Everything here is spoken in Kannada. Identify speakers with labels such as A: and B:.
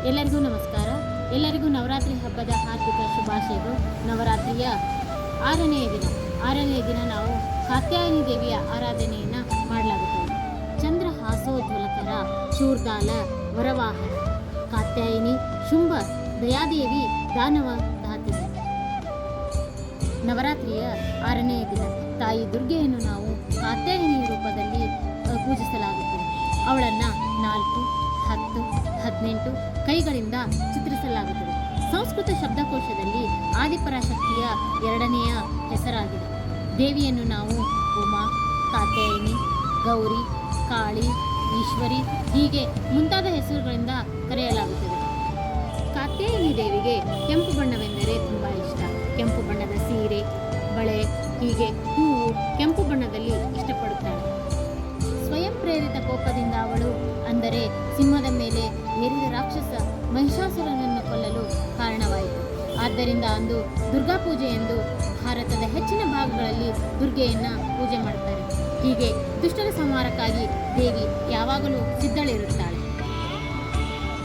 A: ಎಲ್ಲರಿಗೂ ನಮಸ್ಕಾರ. ಎಲ್ಲರಿಗೂ ನವರಾತ್ರಿ ಹಬ್ಬದ ಹಾರ್ದಿಕ ಶುಭಾಶಯಗಳು. ನವರಾತ್ರಿಯ ಆರನೆಯ ದಿನ ನಾವು ಕಾತ್ಯಾಯನಿ ದೇವಿಯ ಆರಾಧನೆಯನ್ನು ಮಾಡಲಾಗುತ್ತದೆ. ಚಂದ್ರಹಾಸೋಜ್ವಲಕರ ಶೂರ್ದಾಲ ವರವಾಹನ ಕಾತ್ಯಾಯನಿ ಶುಂಭ ದಯಾದೇವಿ ದಾನವ ಧಾತ್ರಿ. ನವರಾತ್ರಿಯ 6ನೇ ದಿನ ತಾಯಿ ದುರ್ಗೆಯನ್ನು ನಾವು ಕಾತ್ಯಾಯನಿ ರೂಪದಲ್ಲಿ ಪೂಜಿಸಲಾಗುತ್ತದೆ. ಅವಳನ್ನು 4, 10, 18 ಕೈಗಳಿಂದ ಚಿತ್ರಿಸಲಾಗುತ್ತದೆ. ಸಂಸ್ಕೃತ ಶಬ್ದಕೋಶದಲ್ಲಿ ಆದಿಪರಾಶಕ್ತಿಯ 2ನೆಯ ಹೆಸರಾಗಿದೆ. ದೇವಿಯನ್ನು ನಾವು ಉಮಾ, ಕಾತ್ಯಾಯನಿ, ಗೌರಿ, ಕಾಳಿ, ಈಶ್ವರಿ ಹೀಗೆ ಮುಂತಾದ ಹೆಸರುಗಳಿಂದ ಕರೆಯಲಾಗುತ್ತದೆ. ಕಾತ್ಯಾಯನಿ ದೇವಿಗೆ ಕೆಂಪು ಬಣ್ಣವೆಂದರೆ ತುಂಬ ಇಷ್ಟ. ಕೆಂಪು ಬಣ್ಣದ ಸೀರೆ, ಬಳೆ ಹೀಗೆ ಹೂವು ಕೆಂಪು ಬಣ್ಣದಲ್ಲಿ ಇಷ್ಟಪಡುತ್ತಾಳೆ. ಸ್ವಯಂ ಪ್ರೇರಿತ ಕೋಪದಿಂದ ಅವಳು ಅಂದರೆ ಸಿಂಹದ ಮೇಲೆ ಏರಿದ ರಾಕ್ಷಸ ಮಹಿಷಾಸುರನನ್ನು ಕೊಲ್ಲಲು ಕಾರಣವಾಯಿತು. ಆದ್ದರಿಂದ ಅಂದು ದುರ್ಗಾ ಪೂಜೆ ಎಂದು ಭಾರತದ ಹೆಚ್ಚಿನ ಭಾಗಗಳಲ್ಲಿ ದುರ್ಗೆಯನ್ನು ಪೂಜೆ ಮಾಡುತ್ತಾರೆ. ಹೀಗೆ ದುಷ್ಟರ ಸಂಹಾರಕ್ಕಾಗಿ ದೇವಿ ಯಾವಾಗಲೂ ಸಿದ್ಧಳಿರುತ್ತಾಳೆ.